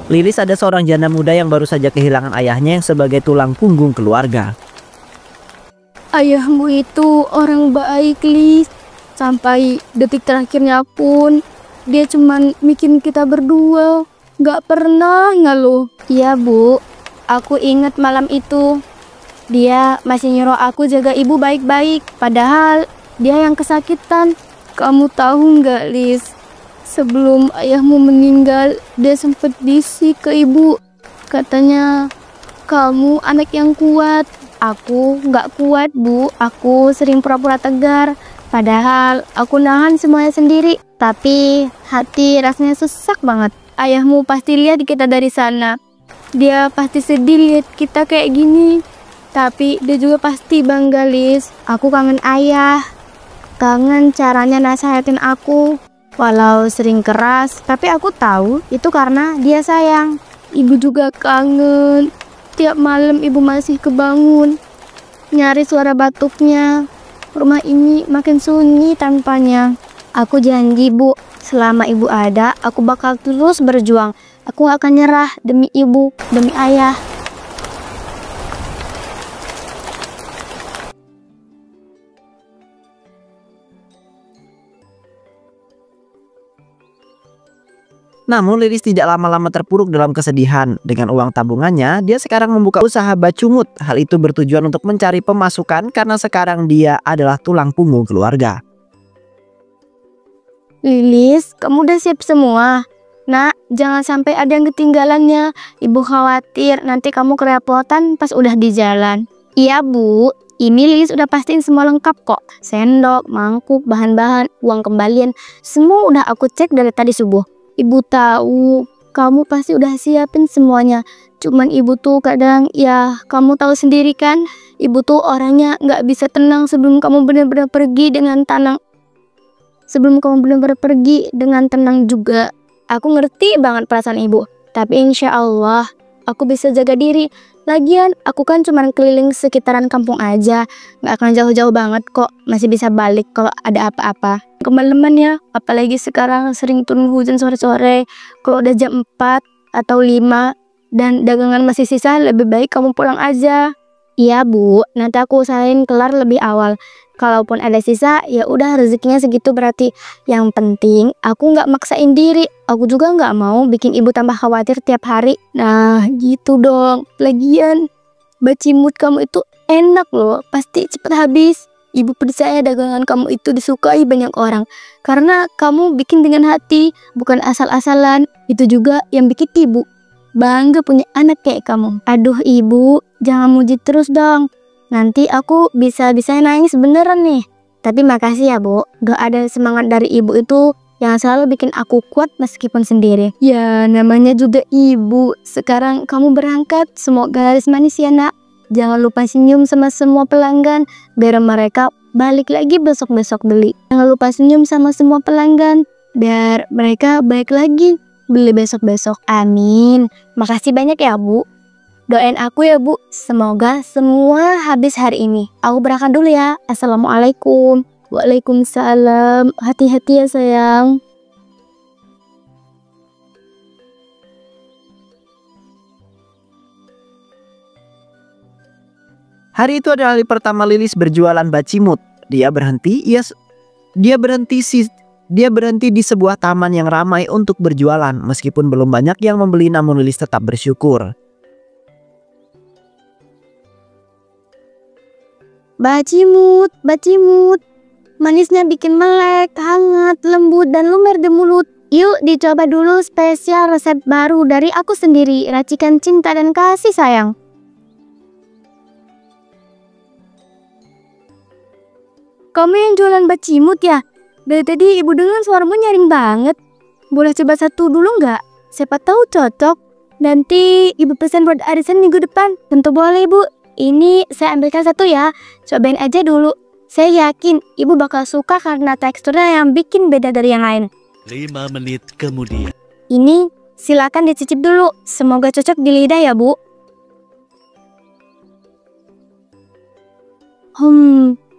Lilis ada seorang janda muda yang baru saja kehilangan ayahnya yang sebagai tulang punggung keluarga. Ayahmu itu orang baik, Lis. Sampai detik terakhirnya pun dia cuman mikirin kita berdua. Gak pernah ngeluh. Iya Bu, aku ingat malam itu. Dia masih nyuruh aku jaga ibu baik-baik. Padahal dia yang kesakitan. Kamu tahu nggak, Lis? Sebelum ayahmu meninggal, dia sempat bisik ke ibu. Katanya, kamu anak yang kuat. Aku nggak kuat Bu, aku sering pura-pura tegar. Padahal aku nahan semuanya sendiri. Tapi hati rasanya sesak banget. Ayahmu pasti lihat kita dari sana. Dia pasti sedih lihat kita kayak gini. Tapi dia juga pasti bangga, Lis. Aku kangen ayah. Kangen caranya nasihatin aku. Walau sering keras, tapi aku tahu itu karena dia sayang. Ibu juga kangen. Tiap malam ibu masih kebangun, nyari suara batuknya. Rumah ini makin sunyi tanpanya. Aku janji Bu, selama ibu ada, aku bakal terus berjuang. Aku gak akan nyerah demi ibu, demi ayah. Namun Lilis tidak lama-lama terpuruk dalam kesedihan. Dengan uang tabungannya, dia sekarang membuka usaha bacumut. Hal itu bertujuan untuk mencari pemasukan karena sekarang dia adalah tulang punggung keluarga. Lilis, kamu udah siap semua? Nak, jangan sampai ada yang ketinggalannya. Ibu khawatir nanti kamu kerepotan pas udah di jalan. Iya Bu, ini Lilis udah pastiin semua lengkap kok. Sendok, mangkuk, bahan-bahan, uang kembalian, semua udah aku cek dari tadi subuh. Ibu tahu, kamu pasti udah siapin semuanya. Cuman ibu tuh kadang, ya kamu tahu sendiri kan, ibu tuh orangnya nggak bisa tenang sebelum kamu benar-benar pergi dengan tenang. Sebelum kamu benar-benar pergi dengan tenang juga. Aku ngerti banget perasaan ibu, tapi insya Allah aku bisa jaga diri. Lagian aku kan cuma keliling sekitaran kampung aja, nggak akan jauh-jauh banget kok, masih bisa balik kalau ada apa-apa. Kemalaman ya, apalagi sekarang sering turun hujan sore-sore. Kalau udah jam 4 atau 5 dan dagangan masih sisa, lebih baik kamu pulang aja. Iya Bu, nanti aku usahain kelar lebih awal. Kalaupun ada sisa, ya udah rezekinya segitu berarti. Yang penting aku nggak maksain diri. Aku juga nggak mau bikin ibu tambah khawatir tiap hari. Nah gitu dong. Lagian bacimut kamu itu enak loh, pasti cepet habis. Ibu percaya dagangan kamu itu disukai banyak orang. Karena kamu bikin dengan hati, bukan asal-asalan. Itu juga yang bikin ibu bangga punya anak kayak kamu. Aduh ibu, jangan muji terus dong. Nanti aku bisa-bisa nangis beneran nih. Tapi makasih ya Bu, doa dan semangat dari ibu itu yang selalu bikin aku kuat meskipun sendiri. Ya namanya juga ibu. Sekarang kamu berangkat, semoga laris manis ya nak. Jangan lupa senyum sama semua pelanggan, biar mereka balik lagi besok-besok beli. Jangan lupa senyum sama semua pelanggan, biar mereka balik lagi beli besok-besok. Amin. Makasih banyak ya Bu. Doain aku ya Bu, semoga semua habis hari ini. Aku berangkat dulu ya. Assalamualaikum. Waalaikumsalam. Hati-hati ya sayang. Hari itu adalah hari pertama Lilis berjualan bacimut. Dia berhenti di sebuah taman yang ramai untuk berjualan. Meskipun belum banyak yang membeli, namun Lilis tetap bersyukur. Bacimut, bacimut. Manisnya bikin melek, hangat, lembut, dan lumer di mulut. Yuk dicoba dulu spesial resep baru dari aku sendiri. Racikan cinta dan kasih sayang. Kamu yang jualan bacimut ya? Dari tadi ibu dengar suaramu nyaring banget. Boleh coba satu dulu nggak? Siapa tahu cocok. Nanti ibu pesan buat arisan minggu depan. Tentu boleh Bu. Ini saya ambilkan satu ya. Cobain aja dulu. Saya yakin ibu bakal suka karena teksturnya yang bikin beda dari yang lain. 5 menit kemudian. Ini silakan dicicip dulu. Semoga cocok di lidah ya Bu.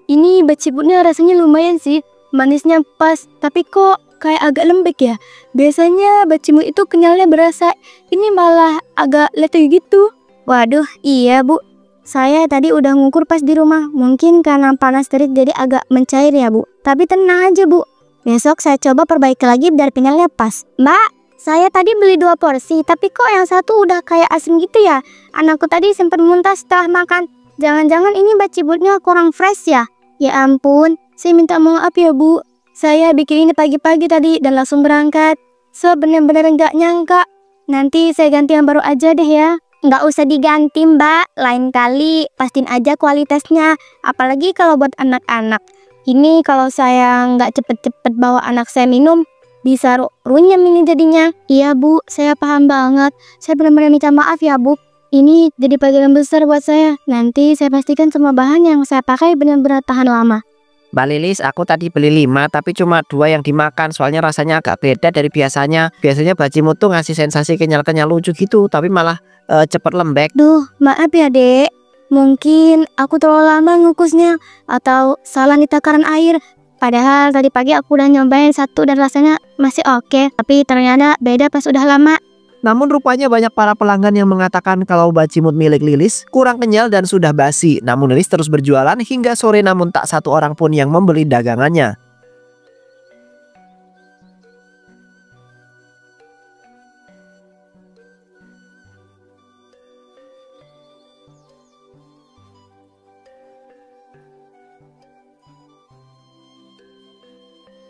Ini bacimutnya rasanya lumayan sih. Manisnya pas, tapi kok kayak agak lembek ya. Biasanya bacimut itu kenyalnya berasa, ini malah agak letih gitu. Waduh, iya Bu. Saya tadi udah ngukur pas di rumah. Mungkin karena panas terik jadi agak mencair ya Bu. Tapi tenang aja Bu. Besok saya coba perbaiki lagi biar kenyalnya pas. Mbak, saya tadi beli 2 porsi. Tapi kok yang satu udah kayak asin gitu ya? Anakku tadi sempat muntah setelah makan. Jangan-jangan ini bacimutnya kurang fresh ya? Ya ampun, saya minta maaf ya Bu. Saya bikin ini pagi-pagi tadi dan langsung berangkat. So bener-bener nggak nyangka. Nanti saya ganti yang baru aja deh ya. Nggak usah diganti Mbak, lain kali pastiin aja kualitasnya. Apalagi kalau buat anak-anak. Ini kalau saya nggak cepet-cepet bawa anak saya minum, bisa runyam ini jadinya. Iya Bu, saya paham banget. Saya benar-benar minta maaf ya Bu. Ini jadi pelajaran besar buat saya. Nanti saya pastikan semua bahan yang saya pakai benar-benar tahan lama. Mbak Lilis, aku tadi beli 5 tapi cuma 2 yang dimakan. Soalnya rasanya agak beda dari biasanya. Biasanya bacimut tuh ngasih sensasi kenyal-kenyal lucu gitu, tapi malah cepet lembek. Duh, maaf ya Dek. Mungkin aku terlalu lama ngukusnya atau salah di takaran air. Padahal tadi pagi aku udah nyobain satu dan rasanya masih oke. Tapi ternyata beda pas udah lama. Namun rupanya banyak para pelanggan yang mengatakan kalau bacimut milik Lilis kurang kenyal dan sudah basi. Namun Lilis terus berjualan hingga sore, namun tak satu orang pun yang membeli dagangannya.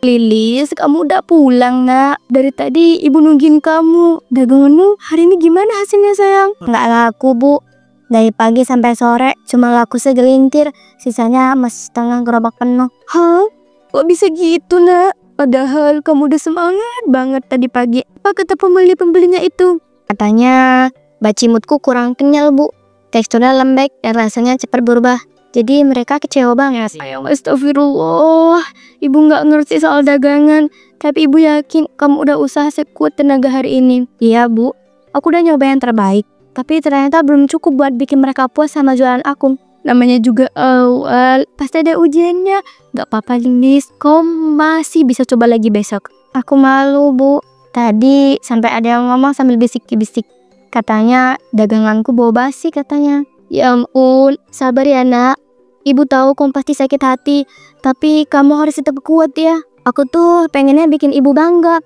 Lilis, kamu udah pulang nak? Dari tadi ibu nungguin kamu. Daganganmu hari ini gimana hasilnya sayang? Nggak laku Bu. Dari pagi sampai sore cuma laku segelintir. Sisanya masih setengah gerobak penuh. Hah? Kok bisa gitu nak? Padahal kamu udah semangat banget tadi pagi. Apa kata pembeli-pembelinya itu? Katanya bacimutku kurang kenyal Bu. Teksturnya lembek dan rasanya cepat berubah. Jadi mereka kecewa banget. Astagfirullah, ibu nggak ngerti soal dagangan. Tapi ibu yakin kamu udah usaha sekuat tenaga hari ini. Iya Bu, aku udah nyoba yang terbaik. Tapi ternyata belum cukup buat bikin mereka puas sama jualan aku. Namanya juga awal, pasti ada ujiannya. Gak apa-apa Lilis, kau masih bisa coba lagi besok. Aku malu Bu. Tadi sampai ada yang ngomong sambil bisik-bisik. Katanya daganganku bau basi katanya. Ya ampun, Sabar ya nak. Ibu tahu kamu pasti sakit hati. Tapi kamu harus tetap kuat ya. Aku tuh pengennya bikin ibu bangga.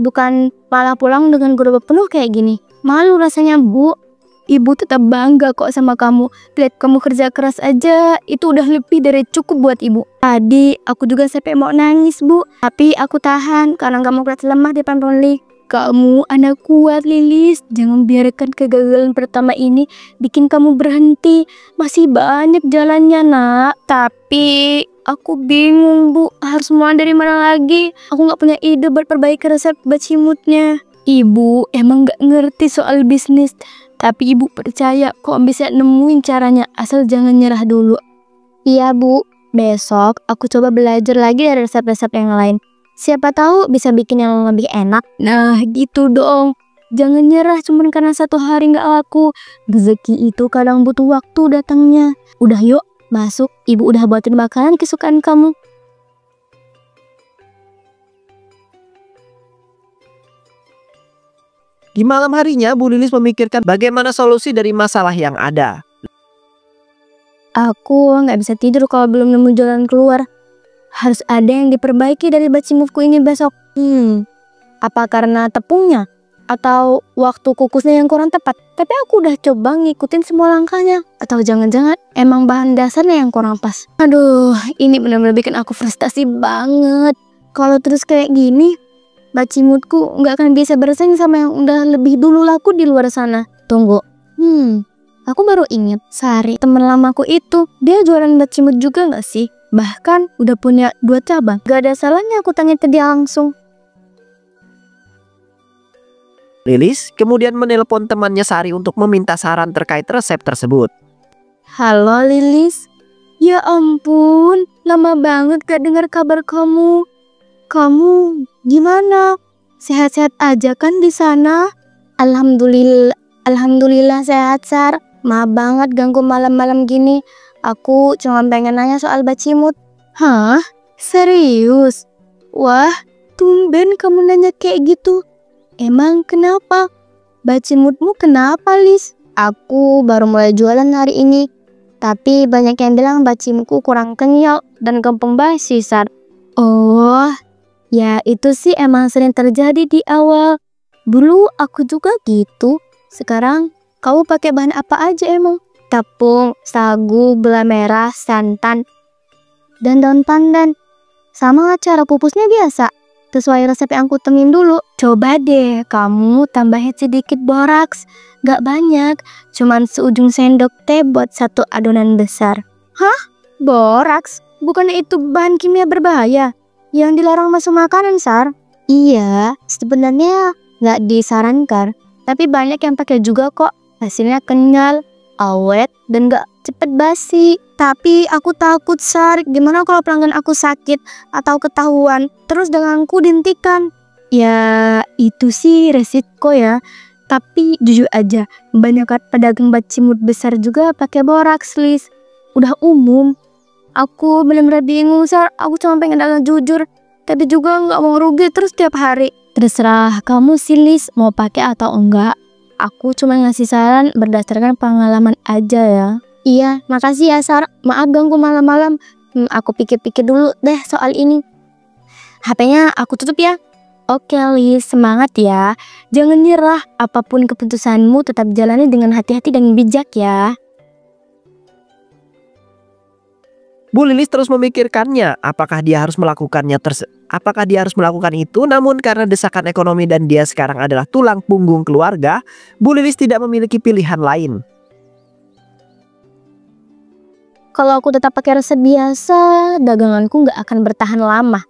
Bukan malah pulang dengan gerobak penuh kayak gini. Malu rasanya Bu. ibu tetap bangga kok sama kamu. Lihat kamu kerja keras aja, itu udah lebih dari cukup buat ibu. Tadi aku juga sampai mau nangis Bu. Tapi aku tahan karena kamu kelihatan lemah di depan pembeli. Kamu anak kuat Lilis. Jangan biarkan kegagalan pertama ini bikin kamu berhenti. Masih banyak jalannya nak. Tapi aku bingung Bu, harus mulai dari mana lagi. Aku gak punya ide buat perbaiki resep bacimutnya. Ibu emang gak ngerti soal bisnis. Tapi ibu percaya kok bisa nemuin caranya. Asal jangan nyerah dulu. Iya Bu, besok aku coba belajar lagi dari resep-resep yang lain. Siapa tahu bisa bikin yang lebih enak. Nah gitu dong. Jangan nyerah cuman karena satu hari gak laku. Rezeki itu kadang butuh waktu datangnya. Udah yuk masuk, ibu udah buatin makanan kesukaan kamu. Di malam harinya, Bu Lilis memikirkan bagaimana solusi dari masalah yang ada. Aku gak bisa tidur kalau belum nemu jalan keluar. Harus ada yang diperbaiki dari bacimutku ini besok. Apa karena tepungnya? Atau waktu kukusnya yang kurang tepat? Tapi aku udah coba ngikutin semua langkahnya. Atau jangan-jangan emang bahan dasarnya yang kurang pas? Aduh, ini benar-benar bikin aku frustasi banget. Kalau terus kayak gini, bacimutku nggak akan bisa bersaing sama yang udah lebih dulu laku di luar sana. Tunggu, aku baru inget Sari, temen lamaku itu, dia jualan bacimut juga nggak sih? Bahkan udah punya 2 cabang. Gak ada salahnya aku tanya ke dia langsung. Lilis kemudian menelpon temannya Sari untuk meminta saran terkait resep tersebut. Halo Lilis. Ya ampun, lama banget gak dengar kabar kamu. Kamu gimana? Sehat-sehat aja kan di sana? Alhamdulillah sehat Sar. Maaf banget ganggu malam-malam gini. Aku cuma pengen nanya soal bacimut. Hah? Serius? Wah, Tumben kamu nanya kayak gitu. Emang kenapa? Bacimutmu kenapa, Lis? Aku baru mulai jualan hari ini. Tapi banyak yang bilang bacimutku kurang kenyal dan gampang basi, Sar. Oh, ya itu sih emang sering terjadi di awal. Dulu aku juga gitu. Sekarang kamu pakai bahan apa aja emang? Tepung, sagu, gula merah, santan, dan daun pandan. Sama cara pupusnya biasa, sesuai resep yang aku temuin dulu. Coba deh kamu tambahin sedikit boraks. Gak banyak, cuman seujung sendok teh buat satu adonan besar. Hah? Boraks? Bukannya itu bahan kimia berbahaya yang dilarang masuk makanan, Sar? Iya, sebenarnya gak disarankan. Tapi banyak yang pakai juga kok. Hasilnya kenyal, awet, dan gak cepet basi. Tapi aku takut, Sar. Gimana kalau pelanggan aku sakit atau ketahuan, terus daganganku dihentikan? Ya, itu sih resiko ya. Tapi jujur aja, banyak pedagang bacimut besar juga pakai boraks, Lis. Udah umum. Aku bener-bener bingung, Sar. Aku cuma pengen dagang jujur, tapi juga nggak mau rugi terus tiap hari. Terserah kamu sih, Lis, mau pakai atau enggak. Aku cuma ngasih saran berdasarkan pengalaman aja ya. Iya, makasih ya, Sar. Maaf ganggu malam-malam. Aku pikir-pikir dulu deh soal ini. HP-nya aku tutup ya. Oke, Lis, semangat ya. Jangan nyerah. Apapun keputusanmu, tetap jalani dengan hati-hati dan bijak ya. Bu Lilis terus memikirkannya, apakah dia harus melakukannya itu, namun karena desakan ekonomi dan dia sekarang adalah tulang punggung keluarga, Bu Lilis tidak memiliki pilihan lain. Kalau aku tetap pakai resep biasa, daganganku nggak akan bertahan lama.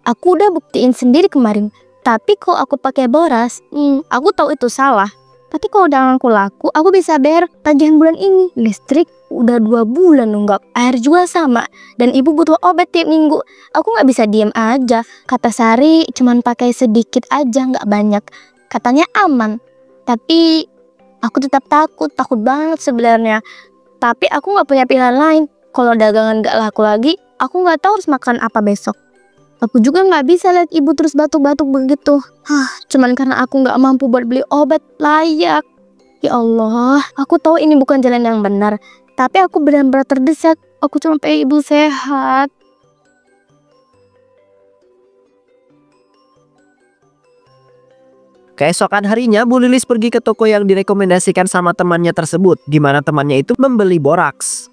Aku udah buktiin sendiri kemarin. Tapi kalau aku pakai boras, aku tahu itu salah. Tapi kalau daganganku laku, aku bisa bayar tagihan bulan ini. Listrik udah 2 bulan nunggak, air juga sama. Dan ibu butuh obat tiap minggu. Aku nggak bisa diem aja. Kata Sari, cuman pakai sedikit aja, nggak banyak. Katanya aman. Tapi aku tetap takut banget sebenarnya. Tapi aku nggak punya pilihan lain. Kalau dagangan nggak laku lagi, aku nggak tahu harus makan apa besok. Aku juga nggak bisa lihat ibu terus batuk-batuk begitu. Cuman karena aku nggak mampu buat beli obat layak. Ya Allah, aku tahu ini bukan jalan yang benar. Tapi aku benar-benar terdesak. Aku cuma pengen ibu sehat. Keesokan harinya, Bu Lilis pergi ke toko yang direkomendasikan sama temannya tersebut, di mana temannya itu membeli boraks.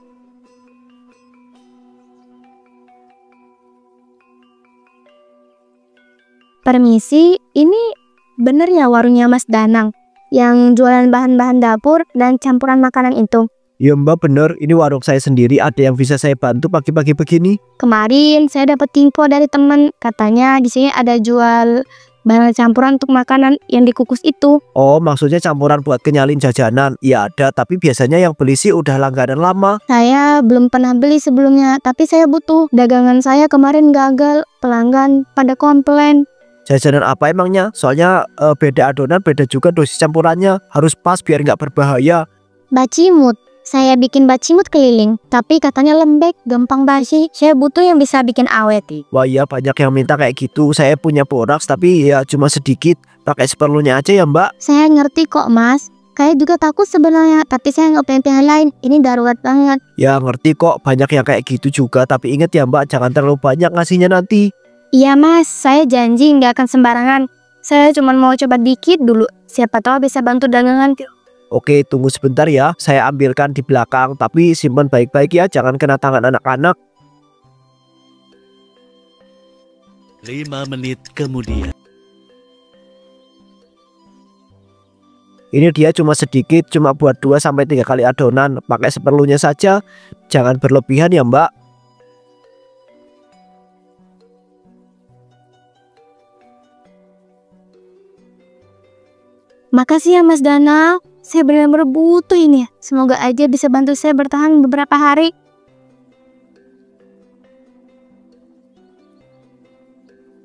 Permisi, ini bener ya warungnya Mas Danang yang jualan bahan-bahan dapur dan campuran makanan itu? Ya Mbak, bener, ini warung saya sendiri, ada yang bisa saya bantu pagi-pagi begini? Kemarin saya dapat info dari teman, katanya di sini ada jual bahan campuran untuk makanan yang dikukus itu. Oh, maksudnya campuran buat kenyalin jajanan? Ya ada, tapi biasanya yang beli sih udah langganan lama. Saya belum pernah beli sebelumnya, tapi saya butuh. Dagangan saya kemarin gagal, pelanggan pada komplain. Jajanan apa emangnya? Soalnya beda adonan, beda juga dosis campurannya. Harus pas biar nggak berbahaya. Bacimut. Saya bikin bacimut keliling, tapi katanya lembek, gampang basi. Saya butuh yang bisa bikin awet. Wah iya, banyak yang minta kayak gitu. Saya punya boraks tapi ya cuma sedikit. Pakai seperlunya aja ya Mbak. Saya ngerti kok Mas. Kayak juga takut sebenarnya, tapi saya nggak punya pilihan lain. Ini darurat banget. Ya ngerti kok, banyak yang kayak gitu juga. Tapi ingat ya Mbak, jangan terlalu banyak ngasihnya nanti. Iya Mas, saya janji nggak akan sembarangan. Saya cuma mau coba dikit dulu. Siapa tahu bisa bantu dagangan. Oke, tunggu sebentar ya. Saya ambilkan di belakang, tapi simpan baik-baik ya, jangan kena tangan anak-anak. 5 menit kemudian. Ini dia cuma sedikit, cuma buat 2-3 kali adonan. Pakai seperlunya saja, jangan berlebihan ya Mbak. Makasih ya Mas Danang. Saya benar-benar butuh ini. Semoga aja bisa bantu saya bertahan beberapa hari.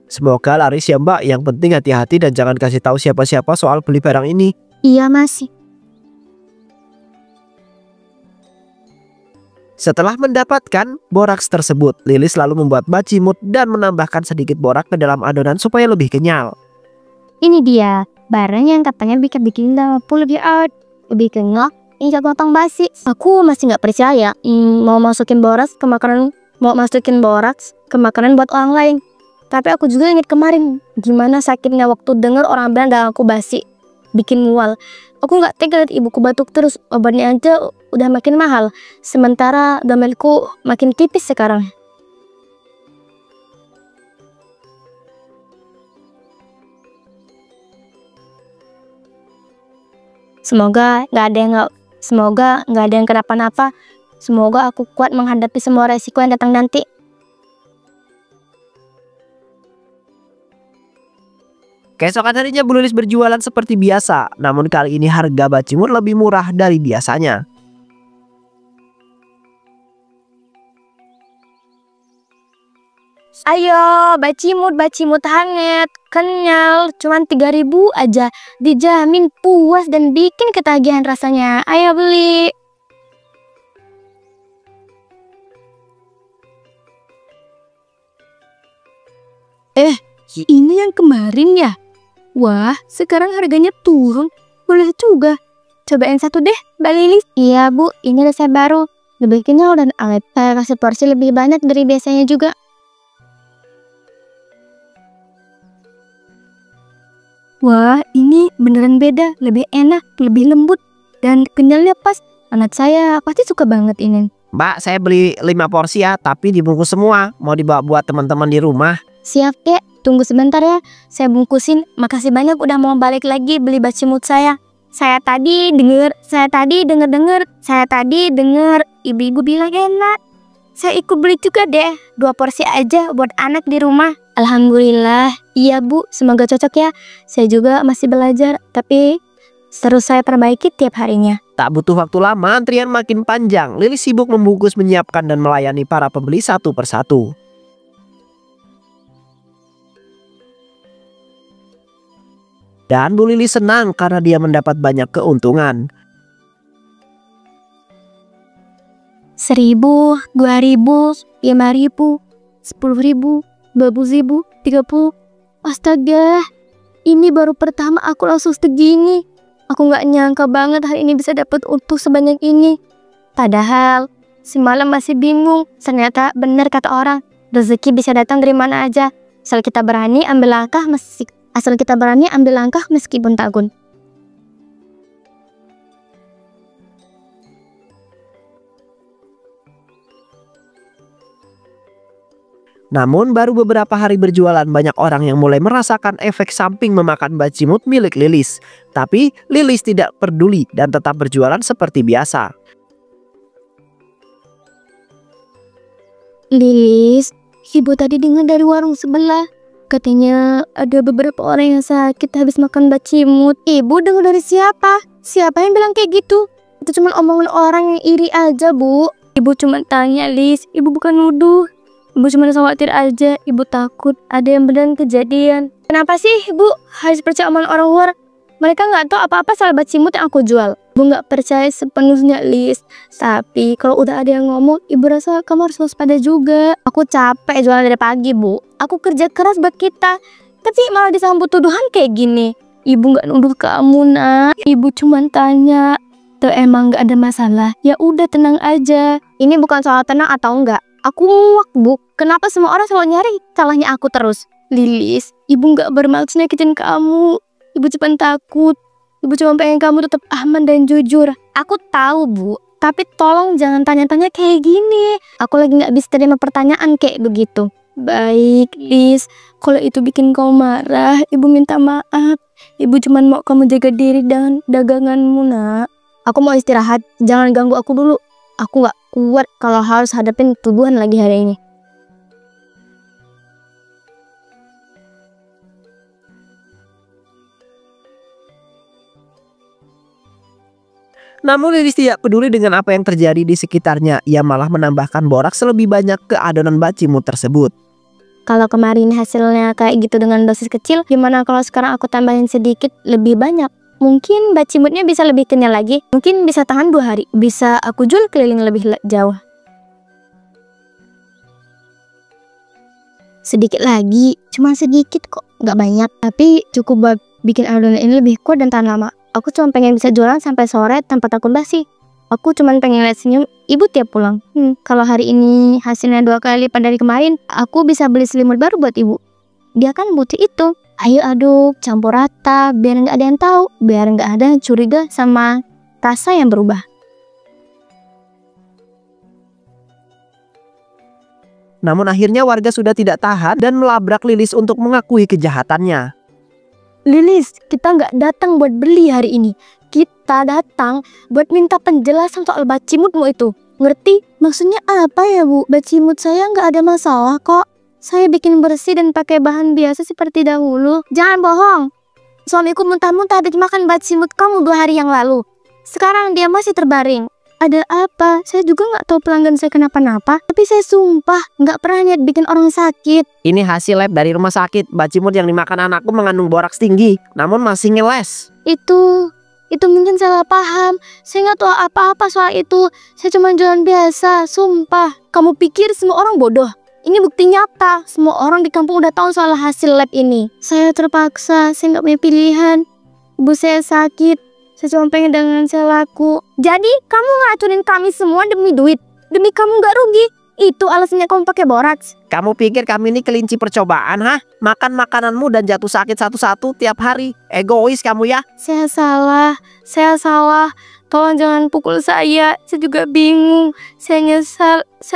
Semoga laris ya Mbak. Yang penting hati-hati dan jangan kasih tahu siapa-siapa soal beli barang ini. Iya Mas. Setelah mendapatkan boraks tersebut, Lilis lalu membuat bacimut dan menambahkan sedikit borak ke dalam adonan supaya lebih kenyal. Ini dia barang yang katanya bikin dapur lebih awet, lebih kenyal, ini gampang basi. Aku masih nggak percaya mau masukin boraks ke makanan buat orang lain. Tapi aku juga ingat kemarin gimana sakitnya waktu dengar orang bilang dagang aku basi, bikin mual. Aku nggak tega lihat ibuku batuk terus, obatnya aja udah makin mahal. Sementara domelku makin tipis sekarang. Semoga nggak ada yang kenapa-napa. Semoga aku kuat menghadapi semua resiko yang datang nanti. Keesokan harinya Bu Lilis berjualan seperti biasa, namun kali ini harga bacimut lebih murah dari biasanya. Ayo, bacimut hangat, kenyal, cuman 3.000 aja. Dijamin puas dan bikin ketagihan rasanya. Ayo beli. Ini yang kemarin ya? Wah, sekarang harganya turun. Boleh juga. Cobain satu deh, Mbak Lilis. Iya Bu, ini resep baru. Lebih kenyal dan awet. Saya kasih porsi lebih banyak dari biasanya juga. Wah, ini beneran beda. Lebih enak, lebih lembut, dan kenyalnya pas. Anak saya pasti suka banget ini. Mbak, saya beli 5 porsi ya, tapi dibungkus semua. Mau dibawa buat teman-teman di rumah. Siap, Kek. Tunggu sebentar ya. Saya bungkusin. Makasih banyak udah mau balik lagi beli bacimut saya. Saya tadi dengar ibu-ibu bilang enak. Saya ikut beli juga deh. 2 porsi aja buat anak di rumah. Alhamdulillah. Iya Bu, semoga cocok ya. Saya juga masih belajar, tapi terus saya perbaiki tiap harinya. Tak butuh waktu lama, antrian makin panjang. Lilis sibuk membungkus, menyiapkan dan melayani para pembeli satu persatu. Dan Bu Lilis senang karena dia mendapat banyak keuntungan. 1.000, 2.000, 5.000, 10.000, 20.000, 30. Astaga, ini baru pertama aku langsung segini. Aku nggak nyangka banget hari ini bisa dapat untung sebanyak ini. Padahal semalam masih bingung. Ternyata benar kata orang, rezeki bisa datang dari mana aja. Asal kita berani ambil langkah meskipun takut. Namun baru beberapa hari berjualan, banyak orang yang mulai merasakan efek samping memakan bacimut milik Lilis. Tapi Lilis tidak peduli dan tetap berjualan seperti biasa. Lilis, ibu tadi dengar dari warung sebelah. Katanya ada beberapa orang yang sakit habis makan bacimut. Ibu dengar dari siapa? Siapa yang bilang kayak gitu? Itu cuma omongan orang yang iri aja, Bu. Ibu cuma tanya, Lis. Ibu bukan nuduh. Ibu cuma khawatir aja. Ibu takut ada yang beneran kejadian. Kenapa sih Ibu harus percaya omongan orang luar? Mereka nggak tahu apa-apa soal bacimut yang aku jual. Ibu nggak percaya sepenuhnya, Lis. Tapi kalau udah ada yang ngomong, ibu rasa kamu harus waspada juga. Aku capek jualan dari pagi, Bu. Aku kerja keras buat kita, tapi malah disambut tuduhan kayak gini. Ibu nggak nuduh kamu, Nak. Ibu cuma tanya. Tuh emang nggak ada masalah. Ya udah, tenang aja. Ini bukan soal tenang atau enggak. Aku muak, Bu. Kenapa semua orang selalu nyari salahnya aku terus? Lilis, ibu nggak bermaksud nyakitin kamu. Ibu cuma takut. Ibu cuma pengen kamu tetap aman dan jujur. Aku tahu, Bu. Tapi tolong jangan tanya-tanya kayak gini. Aku lagi nggak bisa terima pertanyaan kayak begitu. Baik, Lis. Kalau itu bikin kamu marah, ibu minta maaf. Ibu cuma mau kamu jaga diri dan daganganmu, Nak. Aku mau istirahat. Jangan ganggu aku dulu. Aku nggak kuat kalau harus hadapin tuduhan lagi hari ini. Namun Lilis tidak peduli dengan apa yang terjadi di sekitarnya. Ia malah menambahkan boraks lebih banyak ke adonan bacimut tersebut. Kalau kemarin hasilnya kayak gitu dengan dosis kecil, gimana kalau sekarang aku tambahin sedikit lebih banyak? Mungkin bacimutnya bisa lebih kenyal lagi. Mungkin bisa tahan 2 hari. Bisa aku jual keliling lebih jauh. Sedikit lagi, cuma sedikit kok, nggak banyak. Tapi cukup buat bikin adonan ini lebih kuat dan tahan lama. Aku cuma pengen bisa jualan sampai sore tanpa takut basi. Aku cuma pengen lihat senyum ibu tiap pulang. Kalau hari ini hasilnya 2 kali lipat dari kemarin, aku bisa beli selimut baru buat ibu. Dia kan butuh itu. Ayo aduk, campur rata, biar nggak ada yang tahu, biar nggak ada yang curiga sama rasa yang berubah. Namun akhirnya warga sudah tidak tahan dan melabrak Lilis untuk mengakui kejahatannya. Lilis, kita nggak datang buat beli hari ini. Kita datang buat minta penjelasan soal bacimutmu itu. Ngerti? Maksudnya apa ya Bu? Bacimut saya nggak ada masalah kok. Saya bikin bersih dan pakai bahan biasa seperti dahulu. Jangan bohong. Suamiku muntah-muntah habis makan bacimut kamu 2 hari yang lalu. Sekarang dia masih terbaring. Ada apa? Saya juga nggak tahu pelanggan saya kenapa-napa. Tapi saya sumpah nggak pernah niat bikin orang sakit. Ini hasil lab dari rumah sakit. Bacimut yang dimakan anakku mengandung boraks tinggi, namun masih ngeles. Itu mungkin salah paham. Saya nggak tahu apa-apa soal itu. Saya cuma jualan biasa, sumpah. Kamu pikir semua orang bodoh? Ini bukti nyata. Semua orang di kampung udah tahu soal hasil lab ini. Saya terpaksa, saya nggak punya pilihan. Ibu saya sakit. Saya cuma pengen dengan saya laku. Jadi kamu ngeracunin kami semua demi duit? Demi kamu nggak rugi? Itu alasannya kamu pakai boraks. Kamu pikir kami ini kelinci percobaan, hah? Makan makananmu dan jatuh sakit satu-satu tiap hari. Egois kamu ya. Saya salah. Tolong jangan pukul saya juga bingung. Saya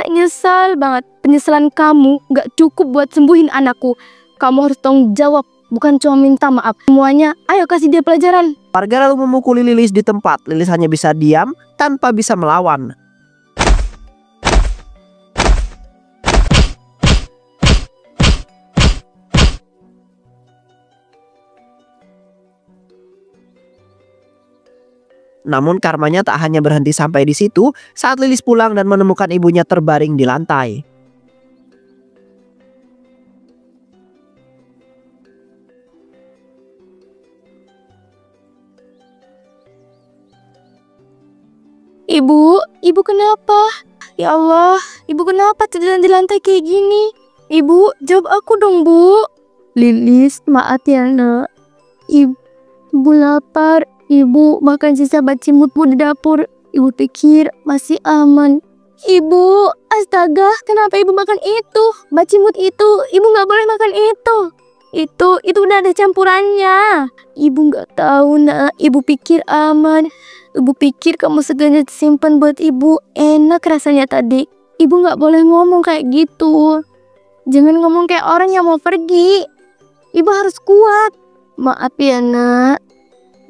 nyesal banget. Penyesalan kamu nggak cukup buat sembuhin anakku. Kamu harus tanggung jawab, bukan cuma minta maaf. Semuanya, ayo kasih dia pelajaran. Warga lalu memukuli Lilis di tempat. Lilis hanya bisa diam tanpa bisa melawan. Namun karmanya tak hanya berhenti sampai di situ saat Lilis pulang dan menemukan ibunya terbaring di lantai. Ibu kenapa? Ya Allah, ibu kenapa tiduran di lantai kayak gini? Ibu, jawab aku dong, Bu. Lilis, maaf ya, Nak. Ibu lapar. Ibu makan sisa bacimutmu di dapur. Ibu pikir masih aman. Ibu, astaga, kenapa ibu makan itu? Bacimut itu, ibu nggak boleh makan itu. Itu udah ada campurannya. Ibu nggak tahu, Nak. Ibu pikir aman. Ibu pikir kamu sengaja simpan buat ibu. Enak rasanya tadi. Ibu nggak boleh ngomong kayak gitu. Jangan ngomong kayak orang yang mau pergi. Ibu harus kuat. Maaf ya, Nak.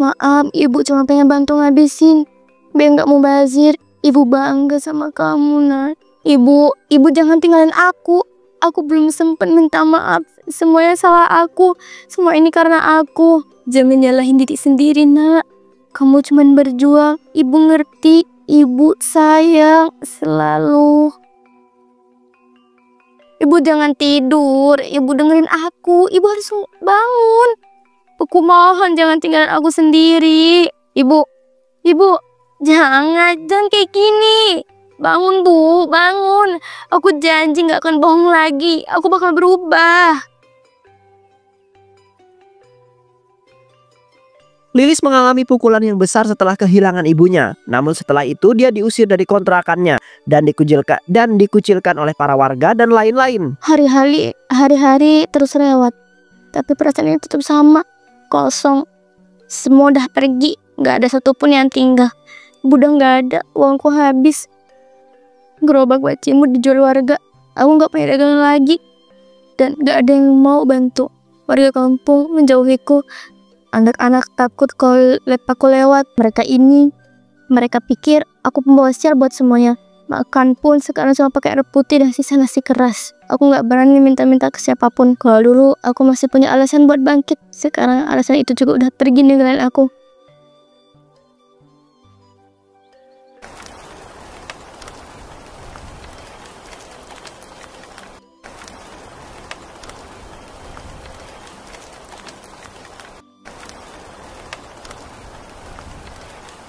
Maaf, ibu cuma pengen bantu ngabisin. Biar nggak mubazir. Ibu bangga sama kamu, Nak. Ibu jangan tinggalin aku. Aku belum sempat minta maaf. Semuanya salah aku. Semua ini karena aku. Jangan nyalahin diri sendiri, Nak. Kamu cuma berjuang. Ibu ngerti. Ibu sayang selalu. Ibu jangan tidur. Ibu dengerin aku. Ibu harus bangun. Aku mohon jangan tinggalin aku sendiri. Ibu, jangan kayak gini. Bangun, Bu, bangun. Aku janji gak akan bohong lagi. Aku bakal berubah. Lilis mengalami pukulan yang besar setelah kehilangan ibunya. Namun setelah itu dia diusir dari kontrakannya dan dikucilkan oleh para warga dan lain-lain. Hari-hari terus lewat. Tapi perasaannya tetap sama. Kosong. Semua udah pergi. Gak ada satupun yang tinggal. Udah gak ada. Uangku habis. Gerobak bacimut dijual warga. Aku gak punya dagangan lagi. Dan gak ada yang mau bantu. Warga kampung menjauhiku. Anak-anak takut kalau aku lewat. Mereka pikir aku pembawa sial buat semuanya. Makan pun sekarang cuma pakai air putih dan sisa nasi keras. Aku gak berani minta-minta ke siapapun. Kalau dulu aku masih punya alasan buat bangkit. Sekarang alasan itu juga udah pergi ninggalin aku.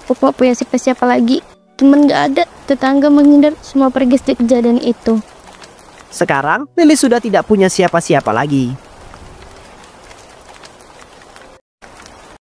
Aku gak punya siapa-siapa lagi. Temen gak ada. Tetangga menghindar. Semua pergi sejak kejadian itu. Sekarang Lilis sudah tidak punya siapa-siapa lagi.